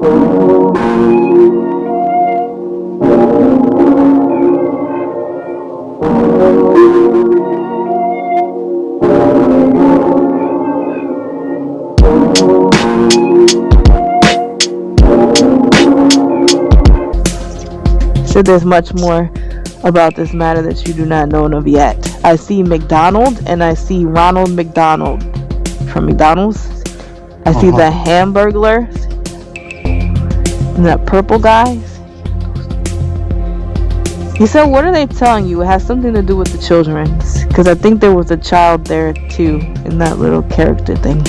So there's much more about this matter that you do not know of yet. I see McDonald and I see Ronald McDonald from McDonald's. I see the Hamburglar and that purple guy. He said, what are they telling you? It has something to do with the children. Because I think there was a child there too in that little character thing.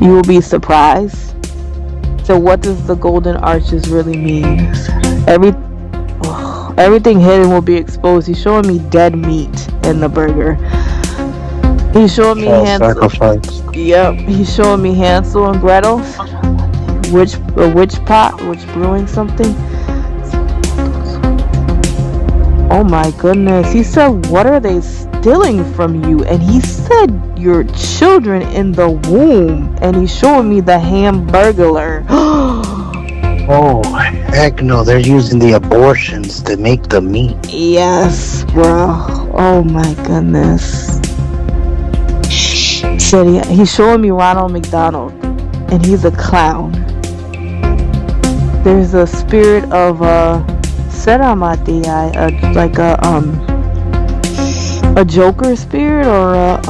You will be surprised. So what does the golden arches really mean? Everything hidden will be exposed. He's showing me dead meat in the burger. He's showing me Hansel. Yep, he's showing me Hansel and Gretel. Witch pot, witch brewing something. Oh my goodness. He said, what are they stealing from you? And he said, your children in the womb. And he's showing me the Hamburglar. Oh, heck no. They're using the abortions to make the meat. Yes, bro. Oh my goodness. Said he's showing me Ronald McDonald. And he's a clown. There's a spirit of like a Joker spirit or I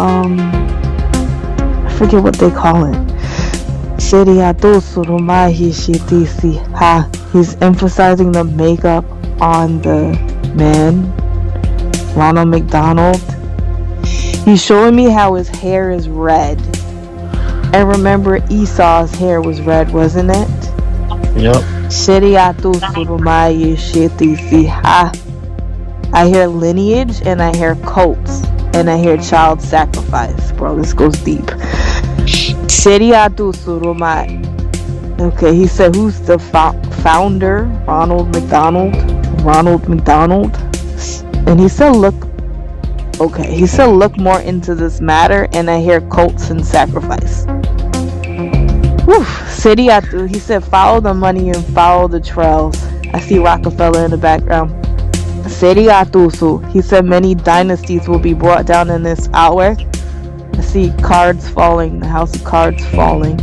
forget what they call it. He's emphasizing the makeup on the man, Ronald McDonald. He's showing me how his hair is red. And remember, Esau's hair was red, wasn't it? Yep. I hear lineage and I hear cults and I hear child sacrifice. Bro, this goes deep. Okay, he said, who's the founder? Ronald McDonald. And he said, look more into this matter, and I hear cults and sacrifice. Whew. He said, follow the money and follow the trails. I see Rockefeller in the background. He said, many dynasties will be brought down in this hour. I see cards falling, the house of cards falling.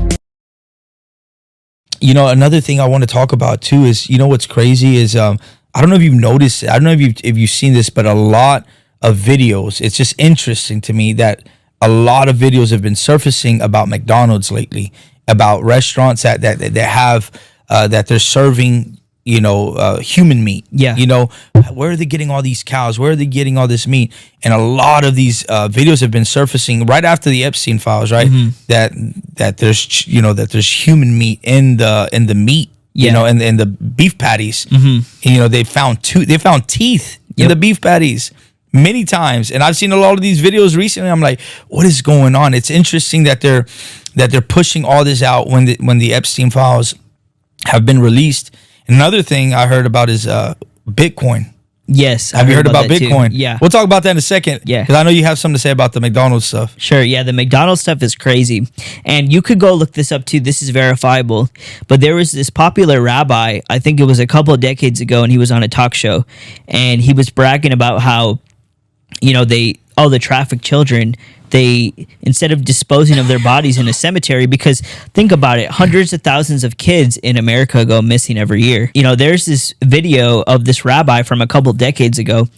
You know, another thing I want to talk about too is, you know, what's crazy is, I don't know if you've noticed, I don't know if you've seen this, but a lot of videos, it's just interesting to me that a lot of videos have been surfacing about McDonald's lately, about restaurants that have that they're serving, you know, human meat. Yeah. You know, where are they getting all these cows? Where are they getting all this meat? And a lot of these videos have been surfacing right after the Epstein files, right? Mm-hmm. That there's, you know, that there's human meat in the meat, you know, and the beef patties. Mm-hmm. And, you know, they found teeth in the beef patties many times. And I've seen a lot of these videos recently. I'm like, what is going on? It's interesting that they're pushing all this out when the Epstein files have been released. Another thing I heard about is Bitcoin. Yes. Have you heard about Bitcoin? Too. Yeah. We'll talk about that in a second. Yeah. Because I know you have something to say about the McDonald's stuff. Sure. Yeah. The McDonald's stuff is crazy. And you could go look this up too. This is verifiable. But there was this popular rabbi, I think it was a couple of decades ago, and he was on a talk show. And he was bragging about how, you know, all the trafficked children, they, instead of disposing of their bodies in a cemetery, because think about it, hundreds of thousands of kids in America go missing every year. You know, there's this video of this rabbi from a couple decades ago,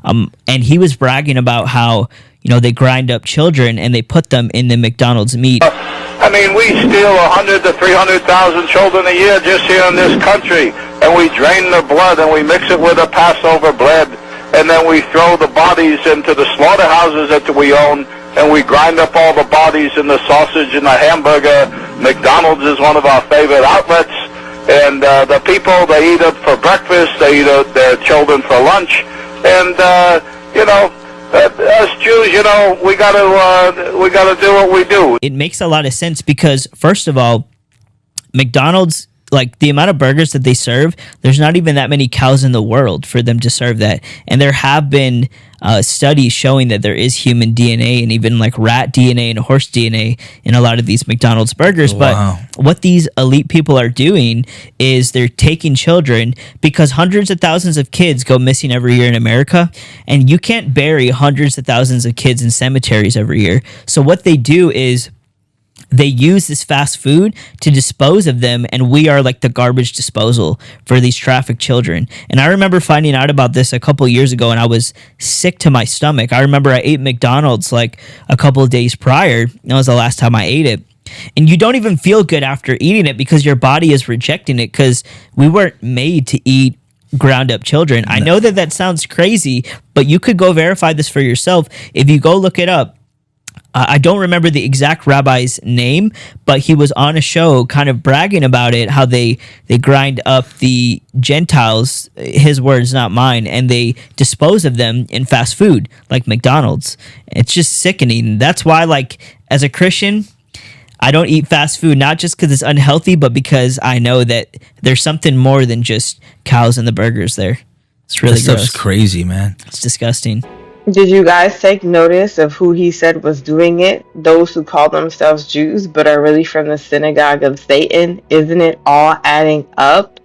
and he was bragging about how, you know, they grind up children and they put them in the McDonald's meat. I mean, we steal 100 to 300,000 children a year just here in this country, and we drain their blood and we mix it with the Passover bread, and then we throw the bodies into the slaughterhouses that we own, and we grind up all the bodies in the sausage and the hamburger. McDonald's is one of our favorite outlets, and the people, they eat it for breakfast, they eat their children for lunch, and you know, us Jews, you know, we gotta do what we do. It makes a lot of sense because, first of all, McDonald's like the amount of burgers that they serve, there's not even that many cows in the world for them to serve that. And there have been studies showing that there is human DNA and even like rat DNA and horse DNA in a lot of these McDonald's burgers. Wow. But what these elite people are doing is they're taking children, because hundreds of thousands of kids go missing every year in America, and you can't bury hundreds of thousands of kids in cemeteries every year. So what they do is they use this fast food to dispose of them, and we are like the garbage disposal for these trafficked children. And I remember finding out about this a couple years ago, and I was sick to my stomach. I remember I ate McDonald's like a couple of days prior. That was the last time I ate it. And you don't even feel good after eating it because your body is rejecting it, because we weren't made to eat ground up children. I know that that sounds crazy, but you could go verify this for yourself. If you go look it up, I don't remember the exact rabbi's name, but he was on a show kind of bragging about it, how they grind up the Gentiles, his words, not mine, and they dispose of them in fast food like McDonald's. It's just sickening. That's why, like, as a Christian, I don't eat fast food, not just because it's unhealthy, but because I know that there's something more than just cows in the burgers there. It's really That stuff's gross. crazy, man. It's disgusting. Did you guys take notice of who he said was doing it? Those who call themselves Jews but are really from the synagogue of Satan? Isn't it all adding up?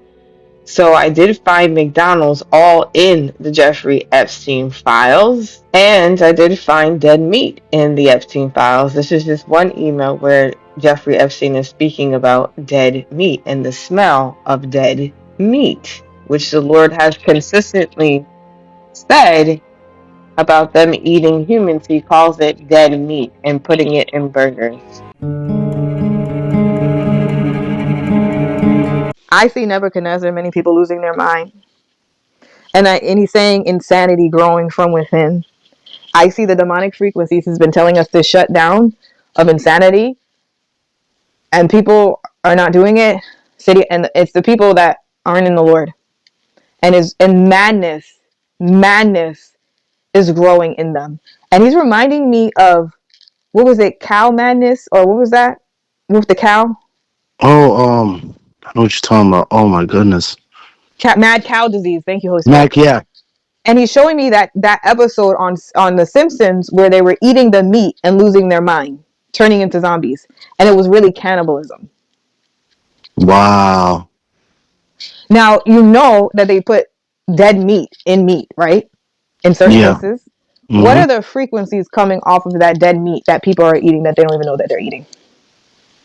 So I did find McDonald's all in the Jeffrey Epstein files, and I did find dead meat in the Epstein files. This is just one email where Jeffrey Epstein is speaking about dead meat and the smell of dead meat, which the Lord has consistently said about them eating humans. He calls it dead meat and putting it in burgers. I see Nebuchadnezzar, many people losing their mind. And he's saying insanity growing from within. I see the demonic frequencies he's been telling us to shut down of insanity. And people are not doing it. And it's the people that aren't in the Lord. And madness is growing in them. And he's reminding me of, what was it, cow madness? Or what was that? With the cow? Oh, I know what you're talking about. Oh my goodness. Mad cow disease. Thank you, Holy Spirit. Yeah. And he's showing me that episode on The Simpsons where they were eating the meat and losing their mind, turning into zombies. And it was really cannibalism. Wow. Now, you know that they put dead meat in meat, right? In certain cases. Mm-hmm. What are the frequencies coming off of that dead meat that people are eating that they don't even know that they're eating?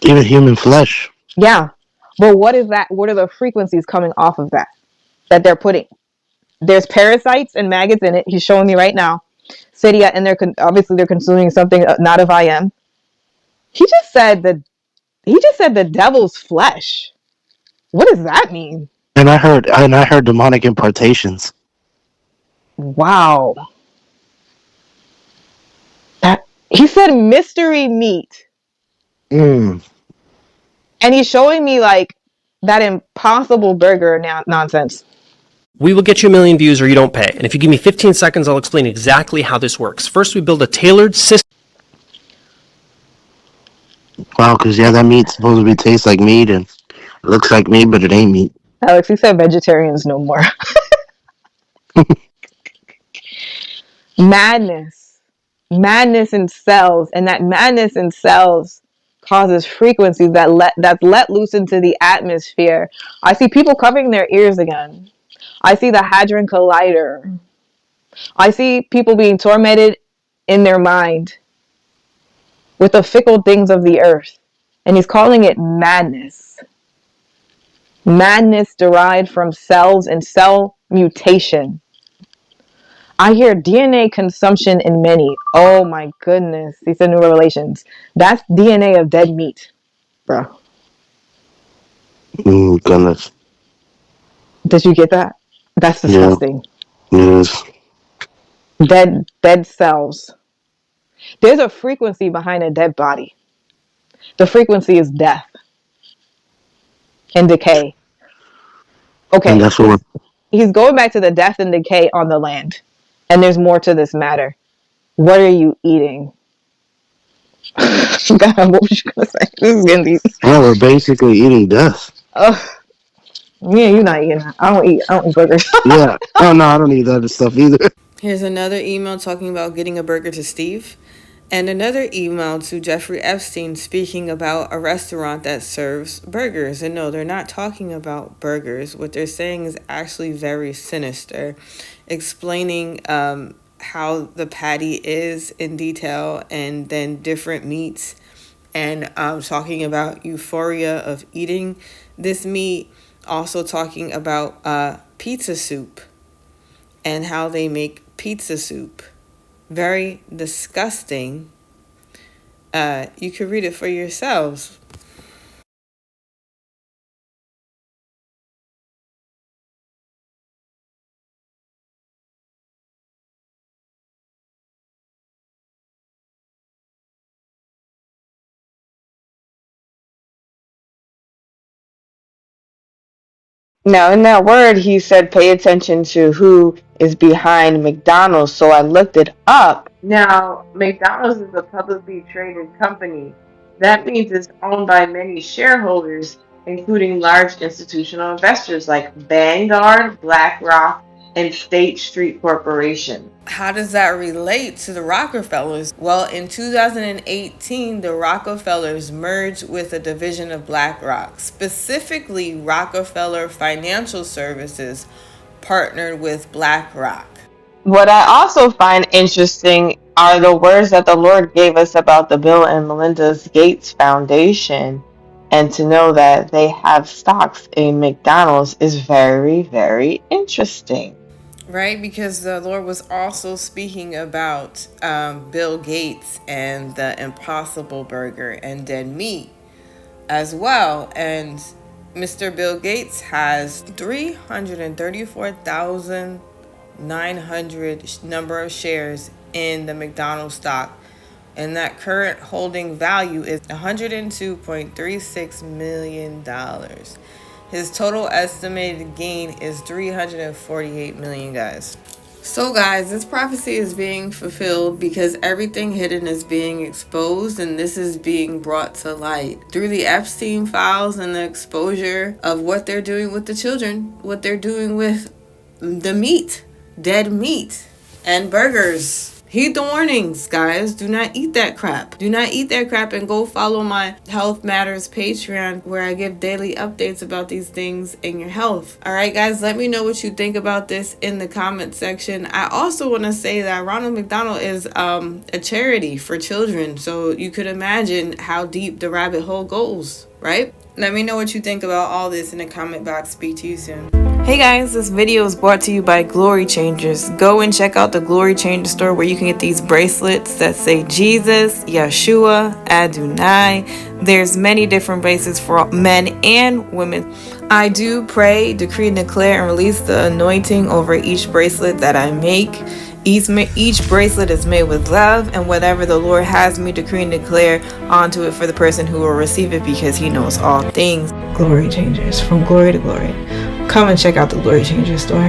Even human flesh. Yeah. But what is that? What are the frequencies coming off of that they're putting? There's parasites and maggots in it. He's showing me right now. Cydia, and obviously they're consuming something not of IM. He just said the devil's flesh. What does that mean? And I heard demonic impartations. Wow. He said mystery meat. And he's showing me like that impossible burger nonsense. We will get you 1 million views or you don't pay. And if you give me 15 seconds, I'll explain exactly how this works. First, we build a tailored system. Wow, because that meat's supposed to taste like meat and it looks like meat, but it ain't meat. Alex, he said vegetarians no more. Madness in cells, and that madness in cells causes frequencies that's let loose into the atmosphere. I see people covering their ears again. I see the Hadron Collider. I see people being tormented in their mind with the fickle things of the earth. And he's calling it madness. Madness derived from cells and cell mutation. I hear DNA consumption in many. Oh my goodness. He said New Revelations. That's DNA of dead meat, bro. Goodness. Did you get that? That's disgusting. Yeah. Yes. Dead cells. There's a frequency behind a dead body. The frequency is death and decay. Okay. And that's what he's going back to the death and decay on the land. And there's more to this matter. What are you eating? God, what was you going to say? This is getting deep. Yeah, we're basically eating death. Oh, Yeah, you're not eating. I don't eat burgers. Yeah. Oh no, I don't eat that other stuff either. Here's another email talking about getting a burger to Steve. And another email to Jeffrey Epstein speaking about a restaurant that serves burgers. And no, they're not talking about burgers. What they're saying is actually very sinister, explaining how the patty is in detail and then different meats, and talking about euphoria of eating this meat. Also talking about pizza soup and how they make pizza soup. Very disgusting. You can read it for yourselves. Now, in that word, he said, pay attention to who is behind McDonald's. So I looked it up. Now, McDonald's is a publicly traded company. That means it's owned by many shareholders, including large institutional investors like Vanguard, BlackRock, and State Street Corporation. How does that relate to the Rockefellers? Well, in 2018, the Rockefellers merged with a division of BlackRock. Specifically, Rockefeller Financial Services partnered with BlackRock. What I also find interesting are the words that the Lord gave us about the Bill and Melinda Gates Foundation. And to know that they have stocks in McDonald's is very, very interesting. Right, because the Lord was also speaking about Bill Gates and the Impossible Burger and dead meat as well. And Mr. Bill Gates has 334,900 number of shares in the McDonald's stock. And that current holding value is $102.36 million. His total estimated gain is $348 million, guys. So guys, this prophecy is being fulfilled because everything hidden is being exposed, and this is being brought to light through the Epstein files and the exposure of what they're doing with the children, what they're doing with the meat, dead meat, and burgers. Heed the warnings, guys. Do not eat that crap. Do not eat that crap, and go follow my Health Matters Patreon where I give daily updates about these things in your health. All right, guys, let me know what you think about this in the comment section. I also want to say that Ronald McDonald is a charity for children, so you could imagine how deep the rabbit hole goes, right? Let me know what you think about all this in the comment box. Speak to you soon. Hey guys, this video is brought to you by Glory Changers. Go and check out the Glory Changer store where you can get these bracelets that say Jesus, Yeshua, Adonai. There's many different bracelets for men and women. I do pray, decree, and declare and release the anointing over each bracelet that I make. Each bracelet is made with love, and whatever the Lord has me decree and declare onto it for the person who will receive it, because he knows all things. Glory Changers, from glory to glory. Come and check out the Glory Changer store.